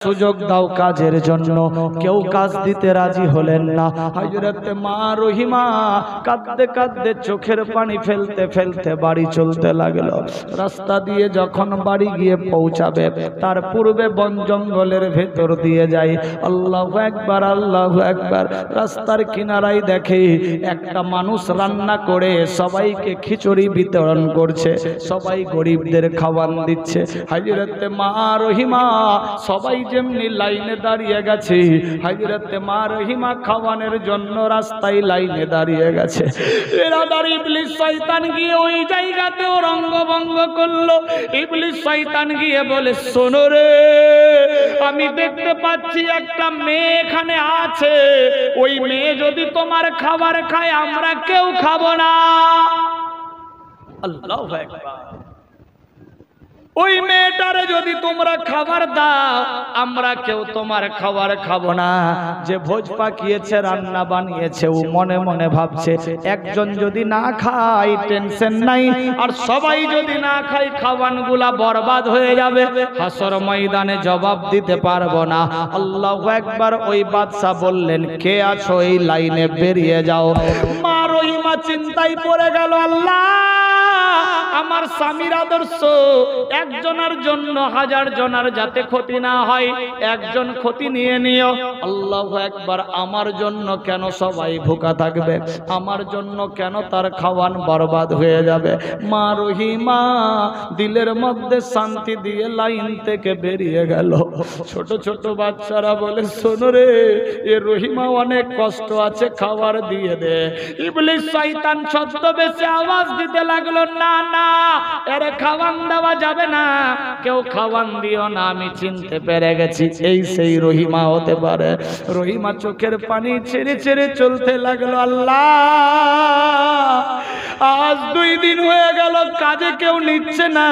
সুযোগ দাও কাজের জন্য। কেউ কাজ দিতে রাজি হলেন না। হযরত মা রহিমা কাঁদতে কাঁদতে চোখের পানি ফেলতে ফেলতে বাড়ি চলতে লাগলো। রাস্তা দিয়ে যখন বাড়ি গিয়ে পৌঁছাবে তার পূর্বে বন জঙ্গলের ভেতর দিয়ে যায়। আল্লাহু আকবার, আল্লাহু আকবার। রাস্তার কিনারায় দেখে একটা মানুষ রান্না করে সবাইকে খিচুড়ি বিতরণ করছে, সবাই গরিবদের খাবার দিচ্ছে। হযরত মা রহিমা সবাই যেমনি লাইনে দাঁড়িয়ে গেছে, হযরত মা রহিমা খাওয়ানোর জন্য রাস্তায় লাইনে দাঁড়িয়ে গেছে। এরাদার ইবলিস শয়তান গিয়ে ওই জায়গাতেও রঙ্গভঙ্গ করলো। ইবলিস শয়তান গিয়ে বলে, শোনো রে, আমি দেখতে পাচ্ছি একটা মেয়ে এখানে আছে, ওই মেয়ে যদি তোমার খাবার খায় আমরা কেউ খাবো না। আল্লাহু আকবার। ওই মেয়েটারে যদি তোমরা খাবার দাও আমরা কেউ তোমার খাবার খাবো না। যে ভোজ পাকিয়েছে, রান্না বানিয়েছে, ও মনে মনে ভাবছে একজন যদি না খায় টেনশন নাই, আর সবাই যদি না খায় খাবারগুলা বরবাদ হয়ে যাবে, হাসর ময়দানে জবাব দিতে পারবো না। আল্লাহু আকবার। ওই বাদশা বললেন, কে আছো এই লাইনে বেরিয়ে যাও। মা রহিমা চিন্তায় পড়ে গেল, আল্লাহ আমার স্বামীর আদর্শ একজনের জন্য হাজার জনের যাতে ক্ষতি না হয়, একজন ক্ষতি নিয়ে নিও। আল্লাহু আকবার। আমার জন্য কেন সবাই ভুকা থাকবে, আমার জন্য কেন তার খাওয়ান বরবাদ হয়ে যাবে। মা রহিমা দিলের মধ্যে শান্তি দিয়ে লাইন থেকে বেরিয়ে গেল। ছোট ছোট বাচ্চারা বলে, শোনো রে, এ রহিমা অনেক কষ্ট আছে, খাবার দিয়ে দে। ইবলিস শয়তান ছদ্মবেশে আওয়াজ দিতে লাগলো, না না, এর খাওয়ান দেওয়া যাবে না, কেউ খাওয়ান দিও না, আমি চিনতে পেরে গেছি এই সেই রহিমা হতে পারে। রহিমা চোখের পানি ছেড়ে ছেড়ে চলতে লাগলো, আল্লাহ আজ 2 দিন হয়ে গেল কাজে কেউ নিচ্ছে না,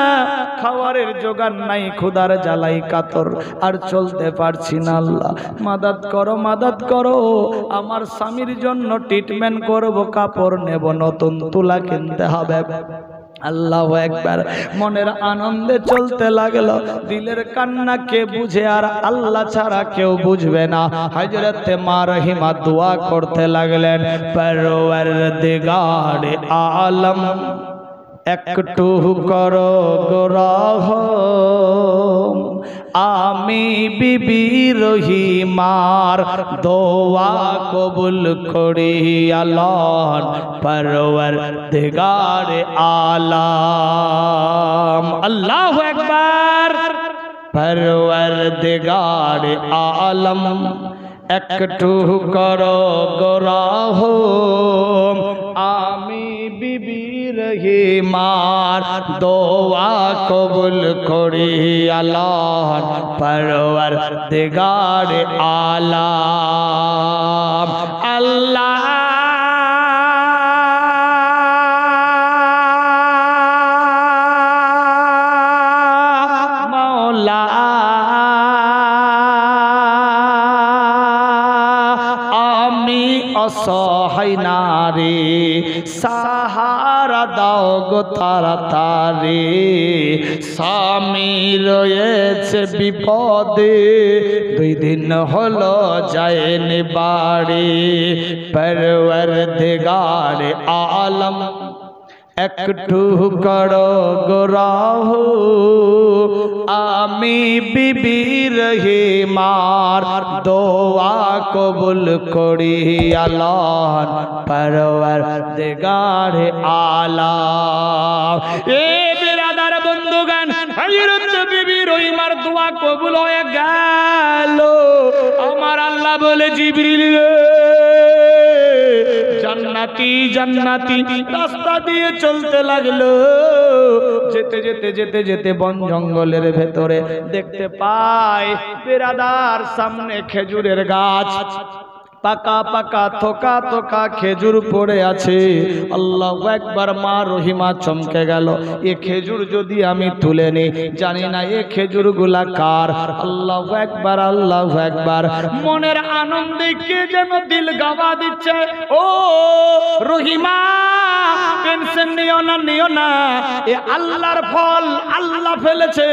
খাবারের জোগান নাই, ক্ষুধার জ্বালাই কাতর, আর চলতে পারছি না। আল্লাহ মাদাদ করো, মাদাদ করো। আমার স্বামীর জন্য ট্রিটমেন্ট করব, কাপড় নেব, নতুন তুলা কিনতে হবে। আল্লাহু আকবার। মনের আনন্দে চলতে লাগলো। দিলের কান্না কে বুঝে, আর আল্লাহ ছাড়া কেউ বুঝবে না। হযরত মা রহিমা দোয়া করতে লাগলেন, পরওয়ারদিগার আলম একটু করো রহম, আমি বিবি রহিমার দোয়া কবুল করি আল্লাহ পরওয়ারদিগার আলম। আল্লাহু আকবার। পরওয়ারদিগার আলম একটু করো রহম, আমি বিবি রহিমার দোয়া কবুল করি আল্লাহ পরওয়ারদিগার আলম। আল্লাহ মাওলা আমি অসহায় নারী, সাহারা দাও গো তাড়াতাড়ি, স্বামী রয়েছে বিপদে, 2 দিন হলো যায়নি বাড়ি। পরওয়ারদিগার আলম একটু করো গো রহম, আমি বিবি রহিমার দোয়া কবুল করি আল্লাহ পরওয়ারদিগার আলম। এ বিরাদার বন্ধুগণ, হযরত বিবি রহিমার দোয়া কবুল হয়ে গেল। আমার আল্লাহ বলে, জিবরিল জান্নাতি জান্নাতি রাস্তা দিয়ে চলতে লাগলো। যেতে যেতে যেতে যেতে বন জঙ্গলের ভেতরে দেখতে পায় বিরাদার সামনে খেজুরের গাছ। পাকা পাকা থোকা থোকা খেজুর পড়ে আছে। আল্লাহু আকবার। মা রহিমা চমকে গেল, এ খেজুর যদি আমি তুলে নিই, জানি না এ খেজুরগুলা কার। আল্লাহু আকবার, আল্লাহু আকবার। মনের আনন্দে কে যেন দিল গাওয়া দিচ্ছে, ও রহিমা টেনশন নিও না, নিও না, এ আল্লাহর ফল, আল্লাহ ফেলেছে,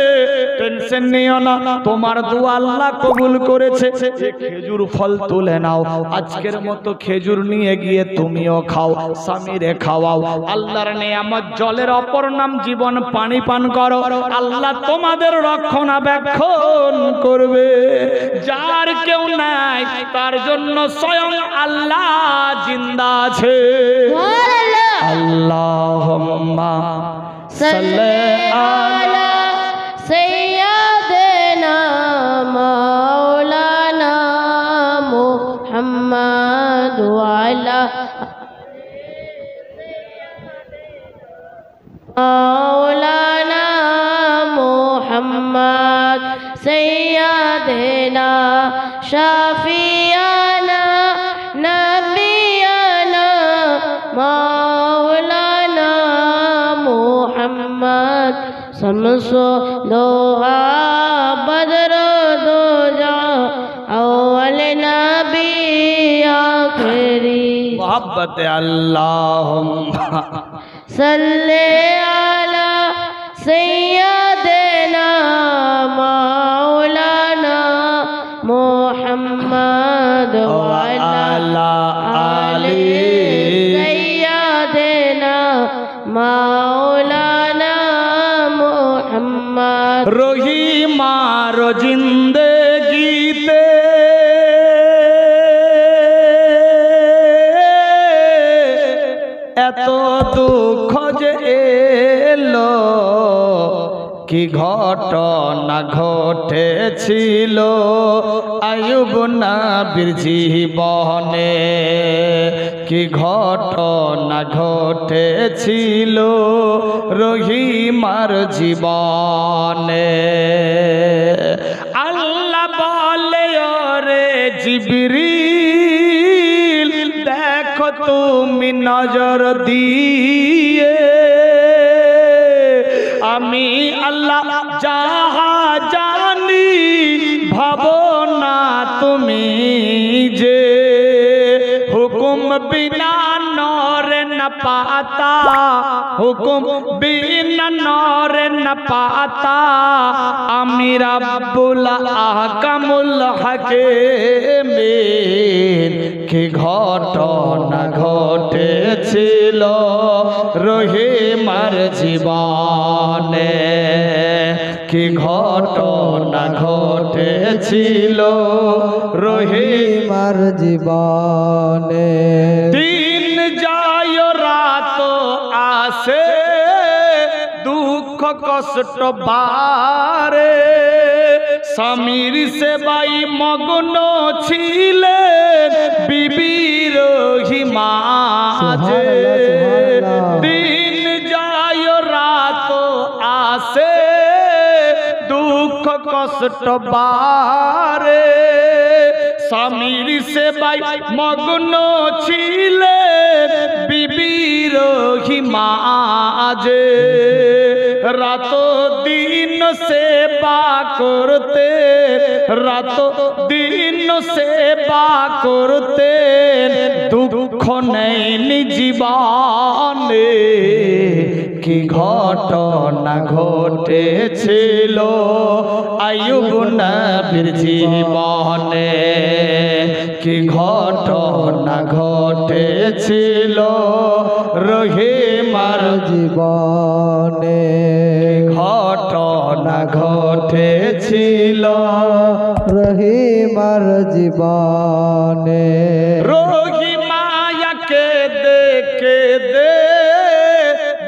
টেনশন নিও না, তোমার দোয়া আল্লাহ কবুল করেছে। এ খেজুর ফল তুলে নাও, আজকের মতো খেজুর নিয়ে গিয়ে তুমিও খাও, স্বামীরে খাওয়াও। আল্লাহর নেয়ামত, জলের অপর নাম জীবন, পানি পান করো, আল্লাহ তোমাদের রক্ষণাবেক্ষণ করবে। যার কেউ নাই তার জন্য স্বয়ং আল্লাহ জিন্দা আছে। আল্লাহুম্মা সাল্লি আলা সাইয়্যিদিনা মাওলানা মুহাম্মদ ওয়া আলা মাওলানা মুহাম্মদ সাইয়্যিদিনা শাফিয়ানা নবিয়ানা মাওলানা মুহাম্মদ শামসু দোহা বদর দোজা আউয়াল নবী আখিরি। মোহাব্বত আল্লাহুম্মা সাল্লি আলা সাইয়্যিদিনা মাওলানা মুহাম্মদ ওয়া আলা আলি সাইয়্যিদিনা মাওলানা মুহাম্মদ। রহিমার জিন্দেগিতে এত দুঃখ যে এলো, কি ঘটনা ঘটেছিল আইয়ুব নবীর জীবনে, কি ঘটনা ঘটেছিল রহিমার জীবনে। আল্লাহ বলে, ওরে জিবরিল দেখো তুমি নজর দিয়ে, আমি আল্লাহ যাহা জানি ভাবনা তুমি যে, হুকুম বিনা নরে ন পাতা, হুকুম বিনা নরে ন পাতা, আমি রাব্বুল আহকামুল হাকিমিন। কি ঘটনা ঘটেছিল রহিমার জীবনে, কি ঘটনা ঘটেছিল রহিমার জীবনে। দিন যায় রাত আসে, দুঃখ কষ্ট বারে, স্বামীর সেবাই মগ্ন ছিলেন বিবি রহিমা যে। দিন যায় রাত আসে, দুঃখ কষ্ট বারে, স্বামীর সেবাই মগ্ন ছিলেন বিবি রহিমা যে। রাত দিন সেবা করতে, রাত দিন সেবা করতে, দুঃখ নেই জীবনে। কি ঘটনা ঘটেছিল আইয়ুব নবীর জীবনে, কি ঘটনা ঘটেছিল রহিমার জীবনে, ঘটনা ঘটেছিল রহিমার জীবনে। রহিমায়াকে দেখে দে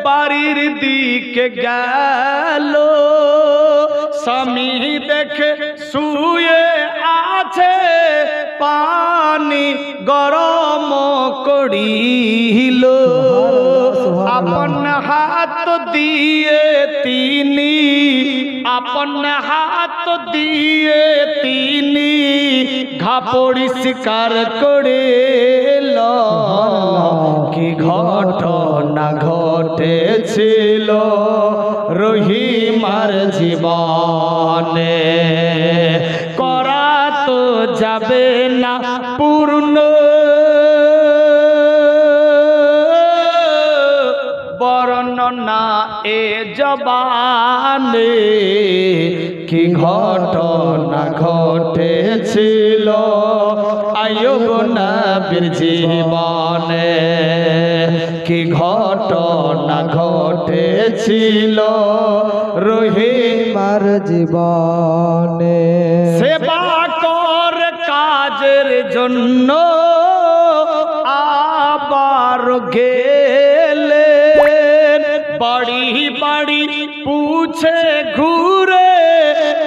বাড়ির দিকে গেল, স্বামী দেখে শুয়ে আছে, পানি গরম করিল, আপন হাত দিয়ে তিনি, আপন হাত দিয়ে তিনি পরিষ্কার করে কি ঘটনা ঘটেছিল রহিমার জীবনে করা তো যাবে না পূর্ণ বর্ণনা এ জবানে কি ঘটনা ঘটেছিল আইয়ুব নবীর জীবনে কি ঘটনা ঘটেছিল রহিমার জীবনে সেবা কর কাজের জন্য আবার গেলেন বাড়ি বাড়ি পুছে ঘুরে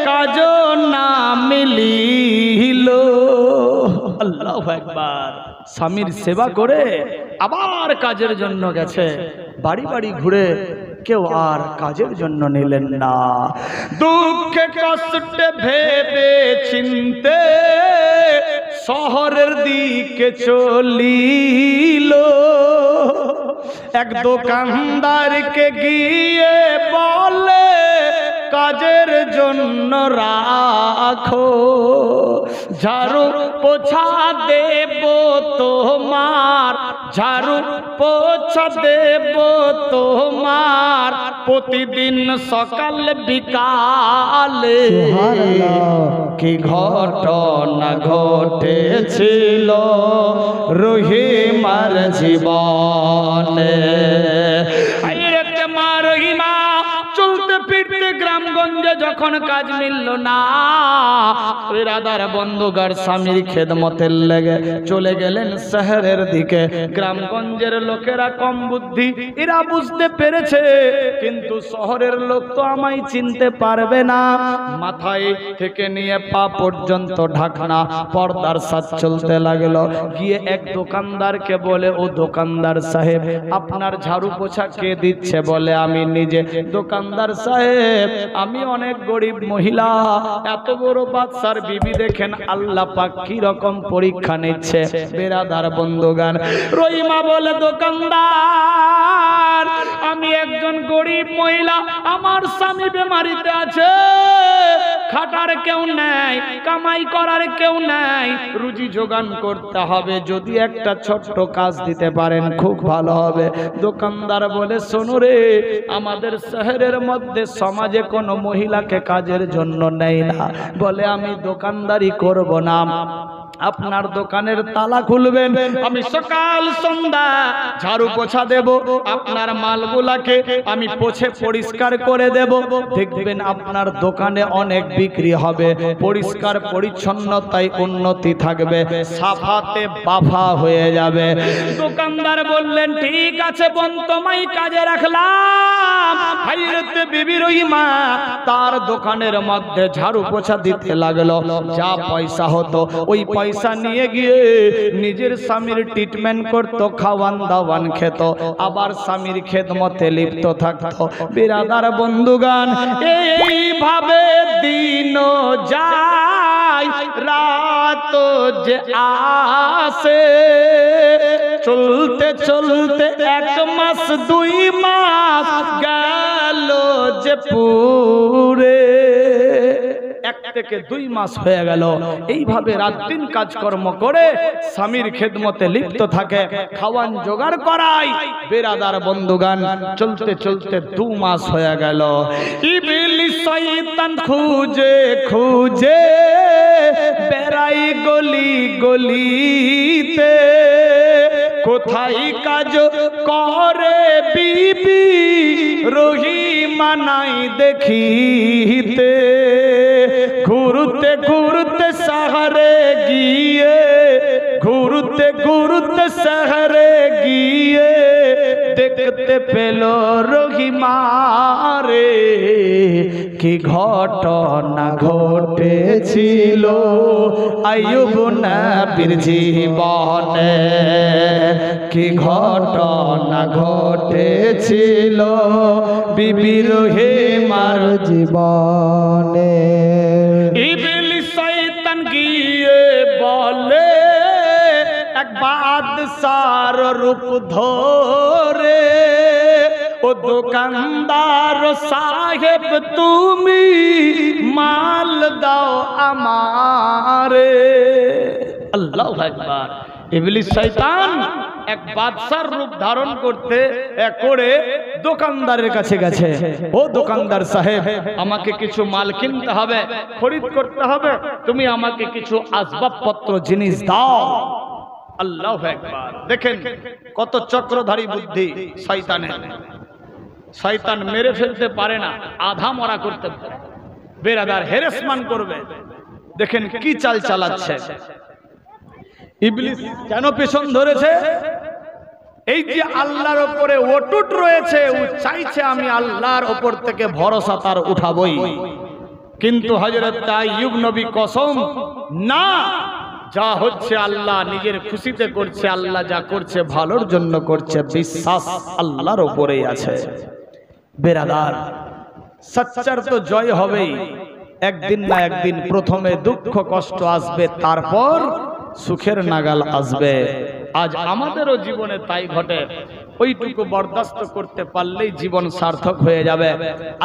কাজ না মিলিল আল্লাহু আকবার স্বামীর সেবা করে আবার কাজের জন্য গেছে বাড়ি বাড়ি ঘুরে কেউ আর কাজের জন্য নিলেন না দুঃখে কষ্টে ভেবে চিনতে শহরের দিকে চলিল এক দোকানদারকে গিয়ে বলে কাজের জন্য রাখো ঝাড়ু পোছা দেব তোমার ঝাড়ু পোছা দেব তোমার প্রতিদিন সকাল বিকালে কি ঘটনা ঘটেছিল রহিমার জীবনে রহিমা চলতে ফিরতে গ্রামগঞ্জে যখন কাজ মিলল না বিরাদার বন্ধুগার স্বামীর খেদমতের লেগে চলে গেলেন শহরের দিকে গ্রামগঞ্জের লোকেরা কম বুদ্ধি এরা বুঝতে পেরেছে কিন্তু শহরের লোক তো আমায় চিনতে পারবে না মাথায় থেকে নিয়ে পা পর্যন্ত ঢাকনা পর্দার সাথ চলতে লাগলো গিয়ে এক দোকানদারকে বলে ও দোকানদার সাহেব আপনার ঝাড়ু পোছা কে দিচ্ছে বলে আমি নিজে দোকানদার সাহেব আমি অনেক গরিব মহিলা এত বড় বাদশার বিবি দেখেন আল্লাহ পাক কি রকম পরীক্ষা নিচ্ছে বেরাদার বন্ধুগান রহিমা বলে দোকানদার আমি একজন গরিব মহিলা আমার স্বামী বেমারিতে আছে খাটার কেউ নাই কামাই করার কেউ নাই রুজি যোগান করতে হবে যদি একটা ছোট্ট কাজ দিতে পারেন খুব ভালো হবে দোকানদার বলে শোনো রে আমাদের শহরের মধ্যে সমাজে কোনো মহিলাকে কাজের জন্য নেই না বলে আমি দোকানদারি করব না আপনার দোকানের তালা খুলবেন আমি সকাল সন্ধ্যা ঝাড়ু পোছা দেব আপনার মালগুলাকে আমি পোছে পরিষ্কার করে দেব দেখবেন আপনার দোকানে অনেক বিক্রি হবে পরিষ্কার পরিচ্ছন্নতায় উন্নতি থাকবে সাফাতে বাফা হয়ে যাবে দোকানদার বললেন ঠিক আছে বোন তোমায় কাজে রাখলাম হাইরতে বিবি রহিমা তার দোকানের মধ্যে ঝাড়ু পোছা দিতে লাগলো যা পয়সা হতো ওই পয়সা নিয়ে গিয়ে নিজের স্বামীর ট্রিটমেন্ট করত খাওয়ান দাওয়ান খেত আবার স্বামীর খেদমতে লিপ্ত থাকত বিরাদার বন্ধুগান এইভাবে দিন যায় রাত যে আসে চলতে চলতে 1 মাস 2 মাস গেল যে পুরে 1 থেকে 2 মাস হয়ে গেল এইভাবে রাত দিন কাজকর্ম করে স্বামীর খেদমতে লিপ্ত থাকে খাওয়ান জোগাড় করাই বেরাদার বন্ধুগান চলতে চলতে 2 মাস হয়ে গেল ইবলিস শয়তান খুঁজে খুঁজে বেড়াই গলি গলিতে কোথায় কাজ করে বিবি রহিমা নাই দেখিতে ঘুরতে ঘুরতে শহরে গিয়ে ঘুরতে ঘুরতে শহরে গিয়ে দেখতে পেল রহিমা রে কি ঘটনা ঘটেছিল আইয়ুব নবীর জীবনে কি ঘটনা ঘটেছিল বিবি রহিমার জীবনে ইবলিস শয়তান গিয়ে বাদশার রূপ ধরে ও দোকানদার সাহেব তুমি মাল দাও আমারে। আল্লাহু আকবার। ইবলিস শয়তান এক বাদশার রূপ ধারণ করে দোকানদারের কাছে গেছে, ও দোকানদার সাহেব আমাকে কিছু মাল কিনতে হবে, খরিদ করতে হবে, তুমি আমাকে কিছু আসবাবপত্র জিনিস দাও। আল্লাহু আকবার। দেখেন কত চক্রধারী বুদ্ধি শয়তানের। শয়তান মেরে ফেলতে পারে না, আধা মরা করতে পারে, বেরাদার হেরেসমান করবে। দেখেন কি চাল চালাচ্ছে ইবলিস। কেন পেছন ধরেছে? এই যে আল্লাহর উপরে অটুট রয়েছে, ও চাইছে আমি আল্লাহর উপর থেকে ভরসা তার উঠাবই। কিন্তু হযরত আইয়ুব নবী কসম, না, যা হচ্ছে আল্লাহ নিজের খুশিতে করছে, আল্লাহ যা করছে ভালোর জন্য করছে, বিশ্বাস আল্লাহর উপরেই আছে। বেরাদার সচ্চার তো জয় হবেই, একদিন না একদিন প্রথমে দুঃখ কষ্ট আসবে, তারপর সুখের নাগাল আসবে। আজ আমাদেরও জীবনে তাই ঘটে। ওইটুকু বরদাস্ত করতে পারলেই জীবন সার্থক হয়ে যাবে।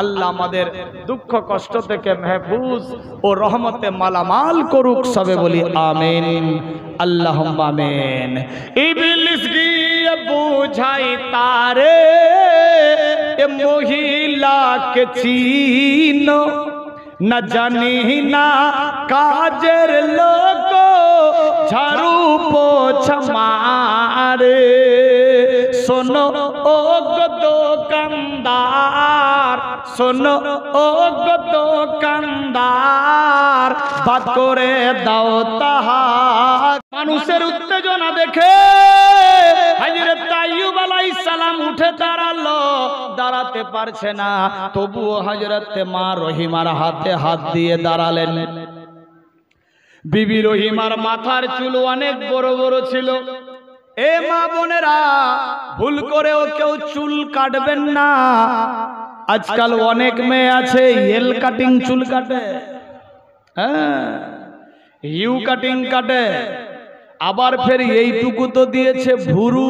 আল্লাহ আমাদের দুঃখ কষ্ট থেকে মেহফুজ ও রহমতে মালামাল করুক, সবে বলি আমিন, আল্লাহুম্মা আমিন। ইবলিস গিয়ে বুঝাই তারে এ মহিলাকে চিনো, না জানি না কাজের লোক ঝাড়ু পোছা মারে। শোনো ও গো দোকানদার, শোনো ও গো দোকানদার, বাদ করে দাও তাহার। মানুষের উত্তেজনা দেখে হযরত আইয়ুব আলাইহিস সালাম উঠে দাঁড়ালো, দাঁড়াতে পারছে না, তবুও হযরত মা রহিমার হাতে হাত দিয়ে দাঁড়ালেন। বিবি রহিমার মাথার চুল অনেক বড় বড় ছিল। এ মা বোনেরা, ভুল করেও কেউ চুল কাটবেন না। আজকাল অনেক মেয়ে আছে এল কাটিং চুল কাটে, হ্যাঁ, ইউ কাটিং কাটে, আবার ফের এইটুকু তো দিয়েছে ভুরু।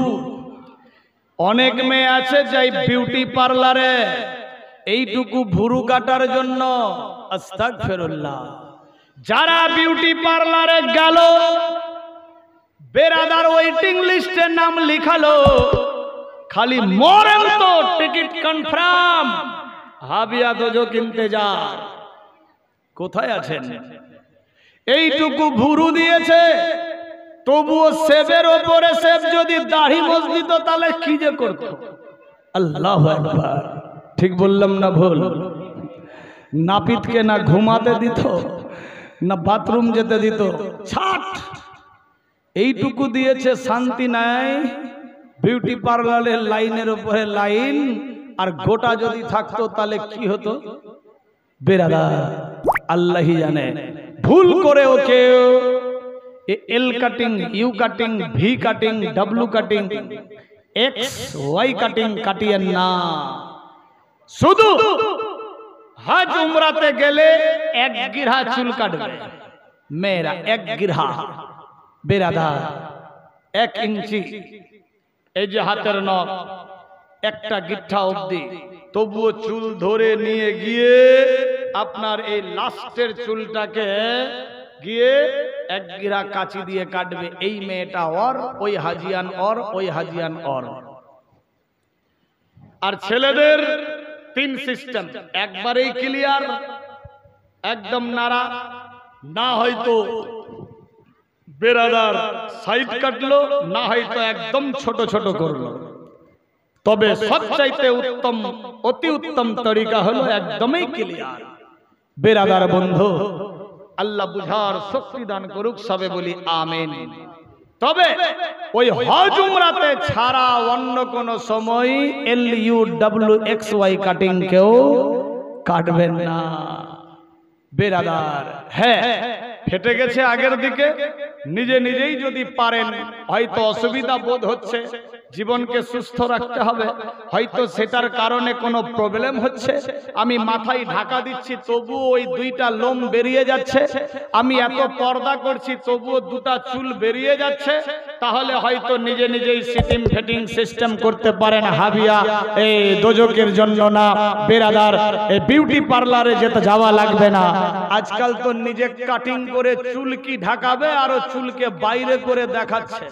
অনেক মেয়ে আছে যাই বিউটি পার্লারে এইটুকু ভুরু কাটার জন্য। আস্তাগফিরুল্লাহ। যারা বিউটি পার্লারে গেল, বেরাদার ওয়েটিং লিস্টে নাম লিখালো, খালি মরেন তো টিকিট কনফার্ম, হাবিয়া দোজো কিনতে যা। কোথায় আছেন? এইটুকু ভুরু দিয়েছে, তবুও সেবের ওপরে সেব যদি দাড়ি মোজ দিত তাহলে কি যে করত। আল্লাহু আকবার। ঠিক বললাম না ভুল? নাপিতকে না ঘুমাতে দিত, না বাথরুম যেতে দিত, ছাট। এইটুকু দিয়েছে, শান্তি নাই। বিউটি পার্লারের লাইনের উপরে লাইন, আর গোটা যদি থাকতো তাহলে কি হতো বেরাদার আল্লাহই জানে। ভুল করে ওকে L cutting, U cutting, V cutting, W cutting, X Y cutting কাটিয়েন না। শুধু হজ উমরাতে গেলে এক গিরহা চুল কাটবে মেয়েরা, এক গিরহা বেরাদার, 1 ইঞ্চি। এই যে হাতের নখ একটা গিঠা অবধি, তবুও চুল ধরে নিয়ে গিয়ে আপনার এই লাস্টের চুলটাকে গিয়ে এক গিরা কাঁচি দিয়ে কাটবে। এই মেয়েটা ওর, ওই হাজিয়ান ওর, ওই হাজিয়ান ওর। আর ছেলেদের 3 সিস্টেম, একবারেই ক্লিয়ার, একদম নাড়া, না হয়তো বেরাদার সাইড কাটলো, না হয়তো একদম ছোট ছোট করলো। তবে সবচাইতে উত্তম, অতি উত্তম তরিকা হলো একদমই ক্লিয়ার। বেরাদার বন্ধু, আল্লাহ বুঝার শক্তি দান করুক, সবে বলি আমিন। তবে ওই হজ উমরাতে ছাড়া অন্য কোন সময় LUWXY কাটিং কেউ কাটবেন না বেরাদার। হ্যাঁ, ফেটে গেছে আগের দিকে, নিজে নিজেই যদি পারেন, হয়তো অসুবিধা বোধ হচ্ছে, জীবনকে সুস্থ রাখতে হবে। হয়তো সেটার কারণে কোনো প্রবলেম হচ্ছে, আমি মাথায় ঢাকা দিচ্ছি তবুও ওই দুইটা লোম বেরিয়ে যাচ্ছে, আমি এত পর্দা করছি তবুও দুটা চুল বেরিয়ে যাচ্ছে, তাহলে হয়তো নিজে নিজেই সিটিং ফিটিং সিস্টেম করতে পারেন। হাবিয়া এই দোজকের জন্য না বেরাদার, এই বিউটি পার্লারে যেতে যাওয়া লাগবে না। আজকাল তো নিজে কাটিং করে চুল কি ঢাকাবে আর চুলকে বাইরে করে দেখাচ্ছে।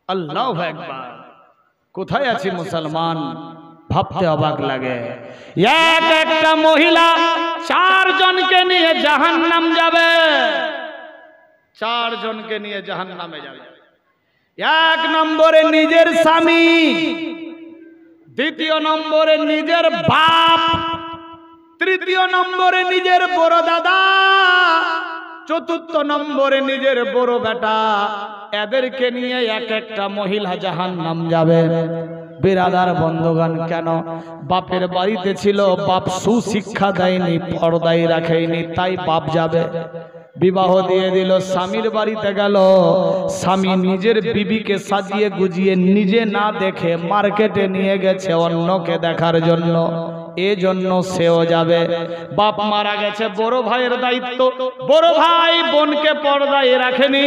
আল্লাহু আকবার। কোথায় আছি মুসলমান, ভাবতে অবাক লাগে। এক একটা মহিলা 4 জনকে নিয়ে জাহান্নাম যাবে, 4 জনকে নিয়ে জাহান্নামে যাবে। 1 নম্বরে নিজের স্বামী, 2 নম্বরে নিজের বাপ, 3 নম্বরে নিজের বড় দাদা, 4 নম্বরে নিজের বড় বেটা। এদেরকে নিয়ে এক একটা মহিলা জাহান্নাম যাবে। বিরাদার বন্ধুগণ, কেন? বাপের বাড়িতে ছিল, বাপ সুশিক্ষা দেয়নি, পর্দায় রাখেনি, তাই বাপ যাবে। বিবাহ দিয়ে দিল, স্বামীর বাড়িতে গেল, স্বামী নিজের বিবিকে সাজিয়ে গুজিয়ে নিজে না দেখে মার্কেটে নিয়ে গেছে অন্যকে দেখার জন্য, এজন্য সেও যাবে। বাপ মারা গেছে, বড় ভাইয়ের দায়িত্ব, বড় ভাই বোনকে পর্দায় রাখেনি,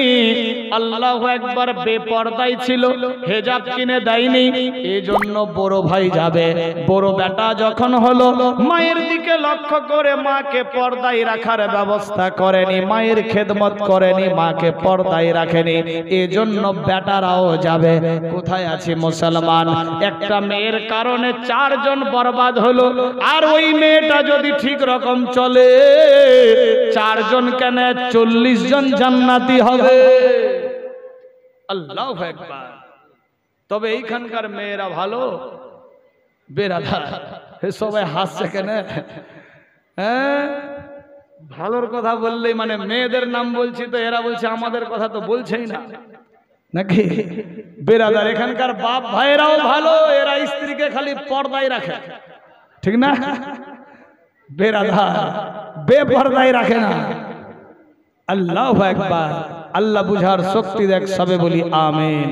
আল্লাহু আকবার, বেপর্দায় ছিল, হেজাব কিনে দেয়নি, এজন্য বড় ভাই যাবে। বড় বেটা যখন হলো, মায়ের দিকে লক্ষ্য করে মাকে পর্দায় রাখার ব্যবস্থা করেনি, মায়ের খেদমত করেনি, মাকে পর্দায় রাখেনি, এজন্য বেটারাও যাবে। কোথায় আছে মুসলমান? একটা মেয়ের কারণে 4 জন বরবাদ হলো, আর ওই মেয়েটা যদি ঠিক রকম চলে, 4 জন কেন 40 জন জান্নাতি হবে। আল্লাহু আকবার। তবে এইখানকার মেয়েরা ভালো বেরাদার, সবাই হাসছে কেন? হ্যাঁ, ভালোর কথা বললেই মানে মেয়েদের নাম বলছি তো এরা বলছে আমাদের কথা তো বলছেই না, নাকি বেরাদার? এখানকার বাপ ভাইরাও ভালো, এরা স্ত্রীকে খালি পর্দায় রাখে, ঠিক না? বেরাদার বেপর্দায় রাখে না। আল্লাহু আকবার। আল্লাহ বুঝার শক্তি দেখ, সবে বলি আমিন।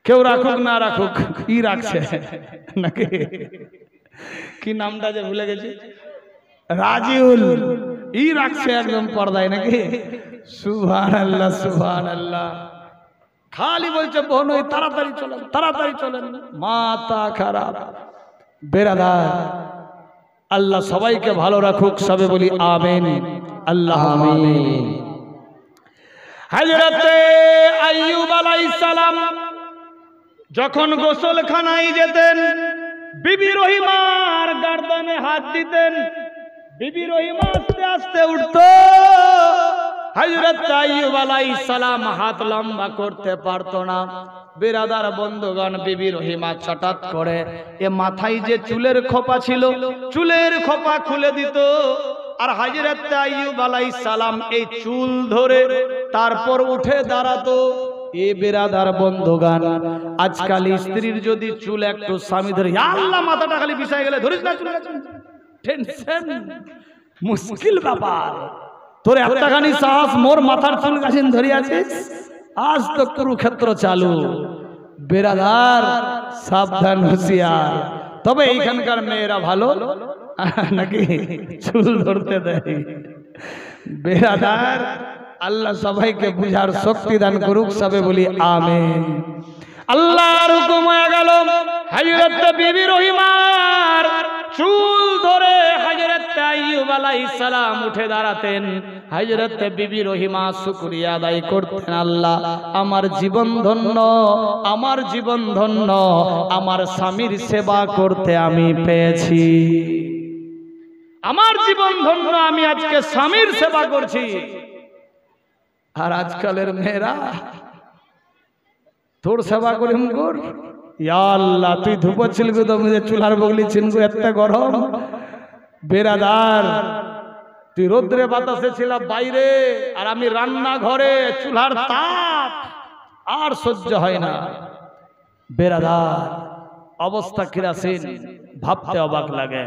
কেউ রাখুক না রাখুক, কি রাখছে নাকি? কি নামটা যে ভুলে গেছি, রাজিউল, ই রাখছে একদম পর্দায়, নাকি? সুবহানাল্লাহ, সুবহানাল্লাহ। খালি বলছে বোন ওই তাড়াতাড়ি চলেন, তাড়াতাড়ি চলেন, মাথা খারাপ। বেরাদার, আল্লাহ সবাইকে ভালো রাখুক, সবে বলি আমিন। আল্লাহ আমিন। হযরতে আইয়ুব আলাইহিস সালাম যখন গোসলখানায় যেতেন, বিবি রহিমার গর্দনে হাত দিতেন, বিবি রহিমা আস্তে আস্তে উঠতো। হযরত আইয়ুব আলাইহিস সালাম হাত লম্বা করতে পারতো না। বিরাদার বন্ধুগণ, বিবি রহিমা চটাত করে এ মাথায় যে চুলের খোপা ছিল, চুলের খোপা খুলে দিত, আর হযরত আইয়ুব আলাইহিস সালাম এই চুল ধরে তারপর উঠে দাঁড়াতো। এ বিরাদার বন্ধুগণ, আজকাল স্ত্রীর যদি চুল একটু স্বামী ধরে, আল্লাহ মাথাটা খালি বিছায় গেলে ধরিস না চুল, টেনশন, মুশকিল ব্যাপার। তোর একটাখানি সাহস, মোর মাথার চুল গাছিন ধরে আছিস, আজ তো কুরুক্ষেত্র চালু। বেরাদার সাবধান, হুঁশিয়ার। তবে এইখানকার মেয়েরা ভালো নাকি, চুল ধরতে দেয়। বেরাদার, আল্লাহ সবাইকে বুঝার শক্তি দান করুক, সবে বলি আমিন। আল্লাহর হুকুম হয়ে গেল, হযরত বিবি রহিমার চুল ধরে হযরত আইয়ুব আলাইহিস সালাম উঠে দাঁড়াতেন। হযরত বিবি রহিমা শুকরিয়া আদায় করতেন, আল্লাহ আমার জীবন ধন্য, আমার জীবন ধন্য, আমার স্বামীর সেবা করতে আমি পেয়েছি, আমার জীবন ধন্য, আমি আজকে স্বামীর সেবা করছি। আর আজকালের মেয়েরা তোর সেবা করি মুগুর, ইয়া আল্লাহ তুই ধুপ ছিলগু তো মুঝে চুলার বগলি ছিনগু, এত গরম। বেরাদার, তুই রোদ্রে বাতাসে ছিল বাইরে, আর আমি রান্না ঘরে, চুলার তাপ আর সহ্য হয় না। বেরাদার, অবস্থা কিরাসিন, ভাবতে অবাক লাগে।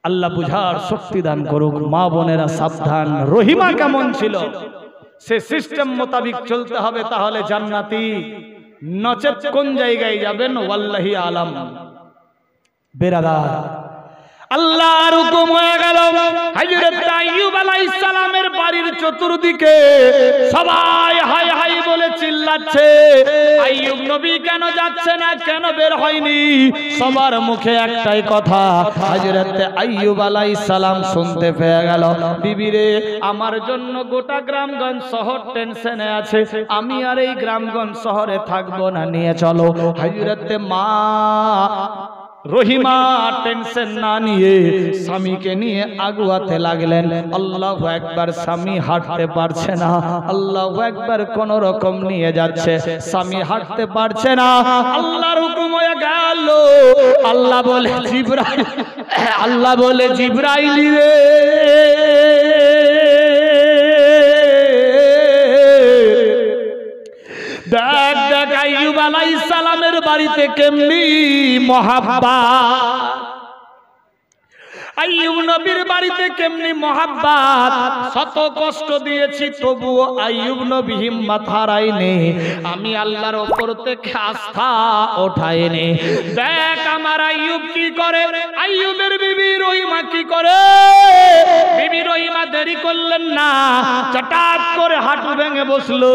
আল্লাহ বুঝার শক্তি দান করুক। মা বোনেরা সাবধান। রহিমা কেমন ছিল, সে সিস্টেম মোতাবিক চলতে হবে, তাহলে জান্নাতি। নচেত কোন জায়গায় যাবেন ওয়াল্লাহি আলাম। বেরাদার, আল্লাহর হুকুম হয়ে গেল হযরত আইয়ুব আলাইহিস সালামের বাড়ির চতুর্দিকে সবাই হাই হাই বলে চিল্লাচ্ছে, আইয়ুব নবী কেন যাচ্ছে না, কেন বের হয়নি? সবার মুখে একটাই কথা, হযরত আইয়ুব আলাইহিস সালাম শুনতে পেয়ে গেল, বিবি রে আমার জন্য গোটা গ্রামগঞ্জ শহর টেনশনে আছে, আমি আর এই গ্রামগঞ্জ শহরে থাকবো না, নিয়ে চলো। হযরত মা রহিমা টেনশন না নিয়ে স্বামীকে নিয়ে আগুয়াতে লাগলেন। আল্লাহু আকবার, স্বামী হাঁটতে পারছে না, আল্লাহু আকবার কোন রকম নিয়ে যাচ্ছে, স্বামী হাঁটতে পারছে না, আল্লাহর হুকুম হয়ে গেল। আল্লাহ বলে জিবরাইল, আল্লাহ বলে জিবরাইল রে দেখ দেখ আইয়ুব আলাইহিস সালামের বাড়িতে কেমনি মহাব্বত, আইয়ুব নবীর বাড়িতে কেমনি মহাব্বত। শত কষ্ট দিয়েছি তবুও আইয়ুব নবী হিম্মত হারায়নি, আমি আল্লাহর উপর থেকে আস্থা ওঠায়নি। দেখ আমার আইয়ুব কি করে, আইয়ুবের বিবি রহিমা কি করে। বিবি রহিমা দেরি করলেন না, চটাক করে হাঁটু ভেঙে বসলো।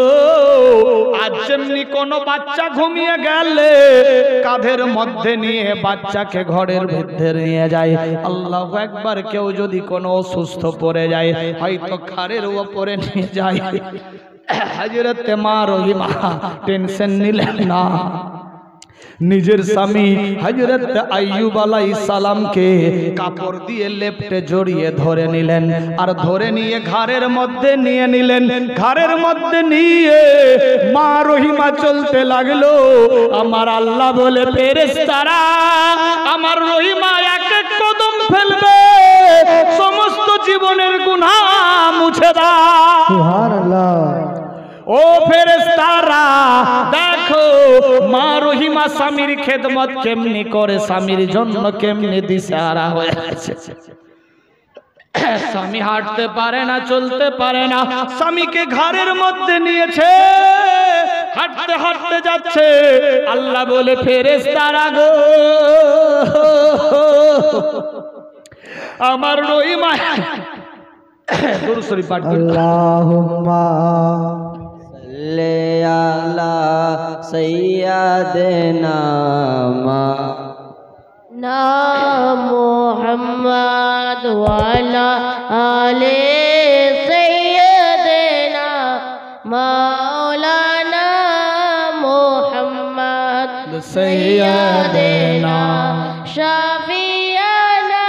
আজ যেমনি কোনো বাচ্চা ঘুমিয়ে গেলে কাঁধের মধ্যে নিয়ে বাচ্চাকে ঘরের ভিতরে নিয়ে যায়, আল্লাহ একবার কেউ যদি কোনো অসুস্থ পড়ে যায় হয়তো ঘাড়ের উপরে নিয়ে যায়। হযরত মা রহিমা টেনশন নিলেন না, নিজের স্বামী হযরত আইয়ুব আলাইহিস সালামকে কাপড় দিয়ে লেপটে জড়িয়ে ধরে নিলেন, আর ধরে নিয়ে ঘাড়ের মধ্যে নিয়ে নিলেন। ঘাড়ের মধ্যে নিয়ে মা রহিমা চলতে লাগলো। আমার আল্লাহ বলে ফেরেশতারা আমার রহিমা এক এক কদম ফেলবে, সমস্ত জীবনের গুনাহ মুছে দাও। সুবহানাল্লাহ। ও ফেরেশতারা দেখো মা রহিমা স্বামীর খেদমত কেমনি করে, স্বামীর জন্য কেমনি দিশারা হয়ে আছে। স্বামী হাঁটতে পারে না, চলতে পারে না, স্বামীকে ঘাড়ের মধ্যে নিয়েছে, হাঁটতে হাঁটতে যাচ্ছে। আল্লাহ বলে ফেরেশতারা গো আমার রহিমা দুরূদ শরীফ পাঠ করুন। আল্লাহুম্মা সাল্লি আলা সাইয়্যিদিনা মুহাম্মদ ওয়া আলা আলি সাইয়্যিদিনা মাওলানা মুহাম্মদ সাইয়্যিদিনা শাফিয়ানা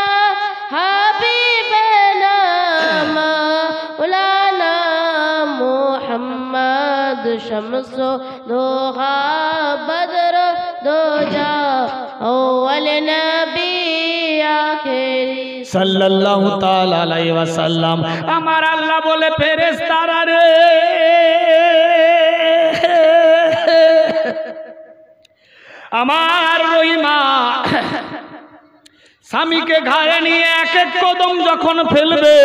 হাবিবানা মাওলানা মুহাম্মদ শামসু দুহা বদর দুজা আউয়াল নবী আখিরি সাল্লাল্লাহু তাআলা আলাইহি ওয়াসাল্লাম। আমার আল্লাহ বলে ফেরেশতারা রে আমার রহিমা স্বামীকে ঘাড়ে নিয়ে এক এক কদম যখন ফেলবে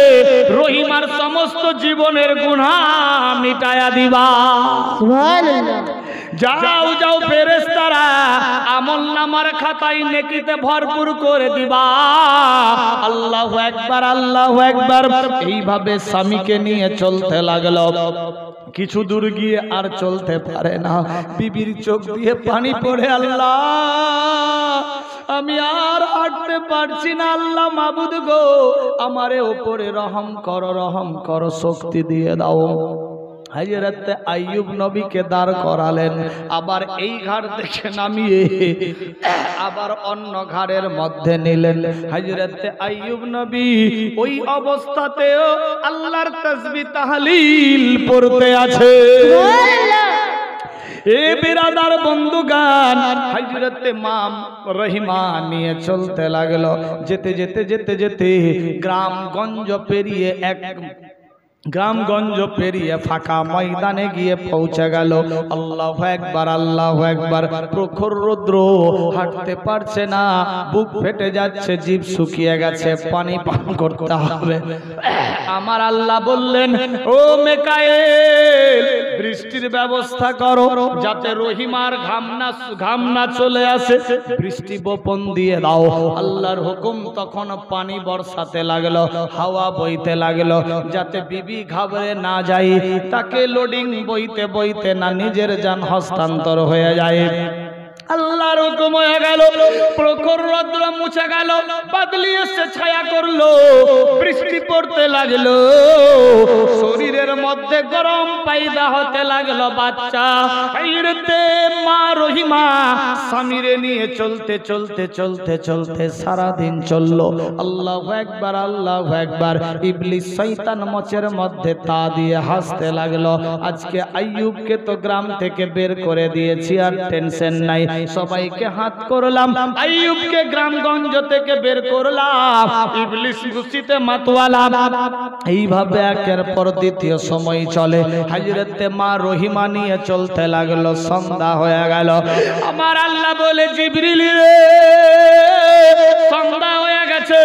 রহিমার সমস্ত জীবনের গুনাহ মিটায়া দিবা। সুবহানাল্লাহ। যাও যাও ফেরেশতারা আমলনামার খাতায় নেকিতে ভরপুর করে দিবা। আল্লাহু আকবার, আল্লাহু আকবার। এইভাবে স্বামীকে নিয়ে চলতে লাগলো। কিছু দূর গিয়ে আর চলতে পারে না, বিবির চোখ দিয়ে পানি পড়ে, আল্লাহ আমি আর হাঁটতে পারছি না, আল্লাহ মাবুদ গো আমারে উপরে রহম করো, রহম করো, শক্তি দিয়ে দাও। হযরত আইয়ুব নবীকে দাঁড় করালেন, আবার এই ঘাড় থেকে নামিয়ে আবার অন্য ঘাড়ের মধ্যে নিলেন। হযরত আইয়ুব নবী ওই অবস্থাতেও আল্লাহর তাসবিহ তাহলিল পড়তে আছে। এ বিরাদার বন্ধুগান, হযরত মা রহিমা নিয়ে চলতে লাগলো। যেতে যেতে যেতে যেতে গ্রামগঞ্জ পেরিয়ে এক গ্রামগঞ্জ পেরিয়ে ফাঁকা ময়দানে গিয়ে পৌঁছে গেল। আল্লাহু আকবার, আল্লাহু আকবার। প্রখর রৌদ্র, হাঁটতে পারছে না, বুক ফেটে যাচ্ছে, জিভ শুকিয়ে গেছে, পানি পান করতে হবে। আমার আল্লাহ বললেন, ও মিকাইল, বৃষ্টির ব্যবস্থা করো যাতে রহিমার ঘাম না চলে আসে, বৃষ্টি বপন দিয়ে দাও। আল্লাহর হুকুম, তখন পানি বর্ষাতে লাগলো, হাওয়া বইতে লাগলো, যাতে বিবি ঘাবড়ে না যায়, তাকে লোডিং বইতে বইতে না নিজের জান হস্তান্তর হয়ে যায়। আল্লাহর হুকুম হয়ে গেল, প্রখর রৌদ্র মুছে গেল, বাদলি এসে ছায়া করলো, বৃষ্টি পড়তে লাগলো, শরীরের মধ্যে গরম পায়দা হতে লাগলো। বাচ্চা হাইরতে মা রহিমা স্বামীরে নিয়ে চলতে চলতে চলতে চলতে সারাদিন চললো। আল্লাহু আকবার, আল্লাহু আকবার। ইবলিস শয়তান মচের মধ্যে তা দিয়ে হাসতে লাগলো। আজকে আইয়ুবকে তো গ্রাম থেকে বের করে দিয়েছি, আর টেনশন নাই, সবাইকে হাত করলাম, আইয়ুবকে গ্রামগঞ্জ থেকে বের করলাম, ইবলিস খুশিতে মাতওয়ালা। এইভাবে একের পর দ্বিতীয় সময় চলে। হযরতে মা রহিমা নিয়ে চলতে লাগলো, সন্ধ্যা হয়ে গেল। আমার আল্লাহ বলে, জিবরিল রে, সন্ধ্যা হয়ে গেছে,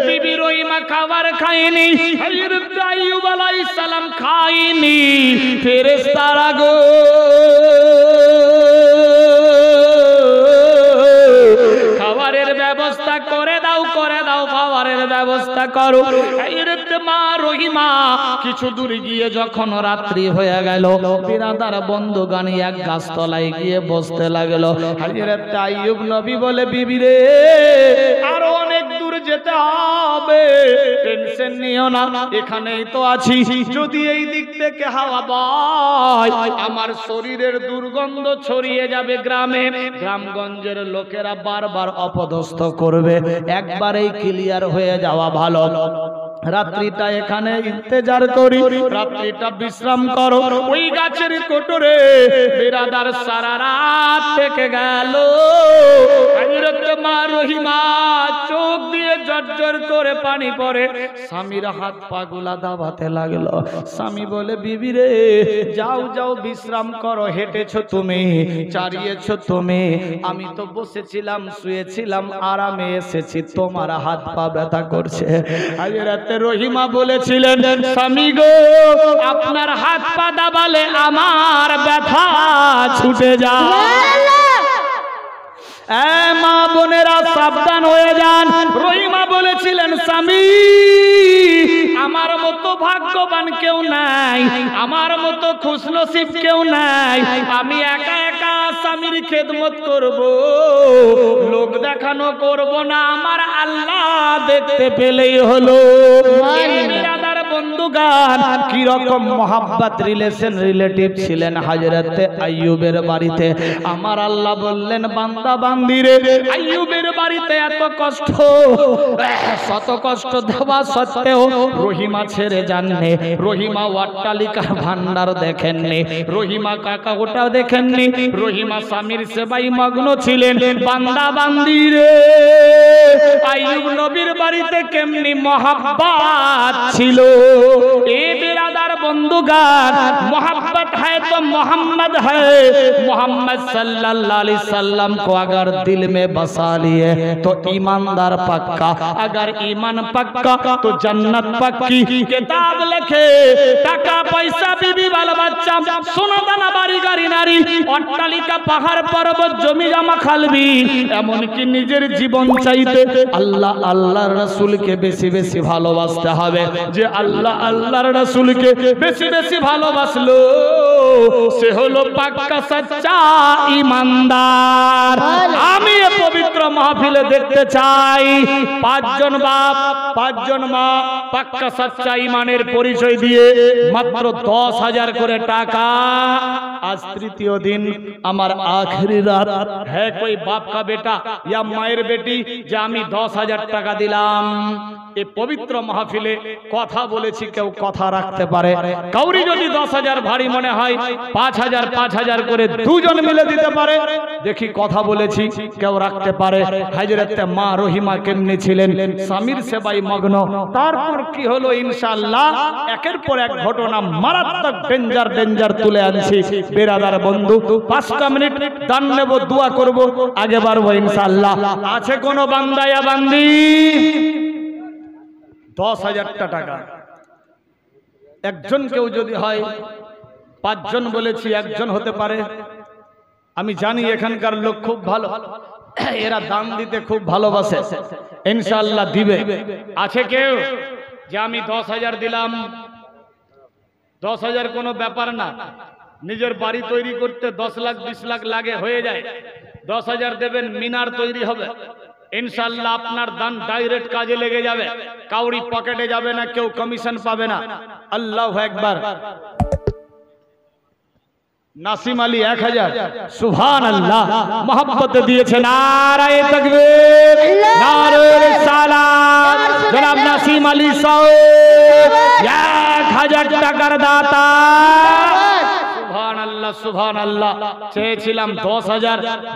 বিবি রহিমা খাবার খায়নি, হযরত আইয়ুব আলাইহিস সালাম খায়নি, ফেরেশতারা গো খাবারের ব্যবস্থা করে দাও, করে দাও, খাবারের ব্যবস্থা করো। হযরত মা রহিমা কিছু দূর গিয়ে যখন রাত্রি হয়ে গেল, বিরাদার বন্ধুগানি এক গাছতলায় গিয়ে বসতে লাগলো। হযরত আইয়ুব নবী বলে, বিবি রে, আরো অনেক দূর যেতে হবে, টেনশন নিও না, এখানেই তো আছি। যদি এই দিক থেকে হাওয়া বয়, আমার শরীরের দুর্গন্ধ ছড়িয়ে যাবে গ্রামে, গ্রামগঞ্জের লোকেরা বারবার অপদস্থ করবে, একবারেই ক্লিয়ার হয়ে যাওয়া ভালো। রাত্রিটা এখানে ইন্তেজার করি, রাত্রিটা বিশ্রাম করো। ওই গাছের কোটরে বিরাদার সারা রাত থেকে গেল। হযরত মা রহিমা চোখ দিয়ে জর্জর করে পানি পড়ে, স্বামীর হাত পা গুলা দাবাতে লাগলো। স্বামী বলে, বিবি রে, যাও যাও বিশ্রাম করো, হেঁটেছো তুমি, চারিয়েছো তুমি, আমি তো বসেছিলাম, শুয়েছিলাম, আরামে এসেছি, তোমার হাত পা ব্যথা করছে। হযরত রহিমা বলেছিলেন, স্বামী গো, আপনার হাত পা দাবালে আমার ব্যথা ছুটে যায়। মা বোনেরা সাবধান হয়ে যান। রহিমা বলেছিলেন, স্বামী, আমার মতো ভাগ্যবান কেউ নাই, আমার মতো খুশনসিব কেউ নাই, আমি একা একা স্বামীর খেদমত করব, লোক দেখানো করব না, আমার আল্লাহ দেখতে পেলেই হলো। বিরাদার বন্ধুগান, কি রকম মোহাব্বত রিলেশন রিলেটিভ ছিলেন হযরতে আইয়ুবের বাড়িতে। আমার আল্লাহ বললেন, বান্দা বান্দিরে, আইয়ুবের বাড়িতে এত কষ্ট, শত কষ্ট দেওয়া সত্ত্বেও রহিমা ছেড়ে যাননি। রহিমা অট্টালিকার ভান্ডার দেখেননি, রহিমা কাকা ওটা দেখেননি, রহিমা স্বামীর সেবায় মগ্ন ছিলেন। বান্দা বান্দিরে, আইয়ুব নবীর বাড়িতে কেমনি মোহাব্বত ছিল। এ বিরাদার বন্ধুগান, मोहब्बत है तो मोहम्मद है, मोहम्मद सल्लल्लाहु अलैहि वसल्लम को अगर दिल में बसा लिए तो ईमानदार पक्का, अगर ईमान पक्का तो जन्नत पक्की। किताब लिखे, टाका पैसा बीबी बाल बच्चा, सोना दाना बाड़ी गाड़ी नारी, অট্টালিকা পাহাড় পর্বত জমি জমা খালবি, এমনকি নিজের জীবন চাইতে আল্লাহ আল্লাহর রাসূলকে বেশি বেশি ভালোবাসতে হবে। যে আল্লাহ আল্লাহর রাসূলকে বেশি বেশি ভালোবাসলো, সে হলো পাক্কা সচ্চা ঈমানদার। আমি এই পবিত্র মাহফিলে দেখতে চাই পাঁচজন বাপ, পাঁচজন মা পাক্কা সচ্চা ঈমানের পরিচয় দিয়ে মাত্র 10,000 করে টাকা। आज तृतीय दिन, আমার आखिरी रात है। कोई बाप का बेटा या मायर बेटी যে আমি 10,000 টাকা দিলাম, এই পবিত্র মাহফিলে কথা বলেছি, কেউ কথা রাখতে পারে। কাউরি যদি 10,000 ভারী মনে হয় 5,000 5,000 করে দুজন মিলে দিতে পারে। দেখি কথা বলেছি কেউ রাখতে পারে। হযরত মা রহিমা কেমনে ছিলেন, স্বামীর সেবায় মগ্ন। তারপর কি হলো ইনশাআল্লাহ একের পর এক ঘটনা মারাত্মক ডেঞ্জার তুলে আনছি। বেরাদার বন্ধু 5টা মিনিট দান নেব, দোয়া করব, আগে বাড়বো ইনশাআল্লাহ। আছে কোন বান্দায়া বান্দি 10,000 টাকা একজন কেউ যদি হয়, 5 জন বলেছি, একজন হতে পারে। আমি জানি এখানকার লোক খুব ভালো, এরা দান দিতে খুব ভালোবাসে, ইনশাআল্লাহ দিবে। আছে কেউ যে আমি 10,000 দিলাম? 10,000 কোনো ব্যাপার না, নিজের বাড়ি তৈরি করতে 10 লাখ 20 লাখ লাগে, হয়ে যায়। 10,000 দেবেন, মিনার তৈরি হবে ইনশাআল্লাহ। আপনার দান ডাইরেক্ট কাজে লেগে যাবে, কাউরি পকেটে যাবে না, কেউ কমিশন পাবে না। আল্লাহু আকবার। নাসিম আলী 1000, সুবহানাল্লাহ, মহব্বত দিয়েছে। নারায়ে তাকবীর, নারে রিসালাত। জনাব নাসিম আলী সাহেব 1000 টাকার দাতা। সুবহানাল্লাহ সুবহানাল্লাহ। চেয়েছিলাম 10,000।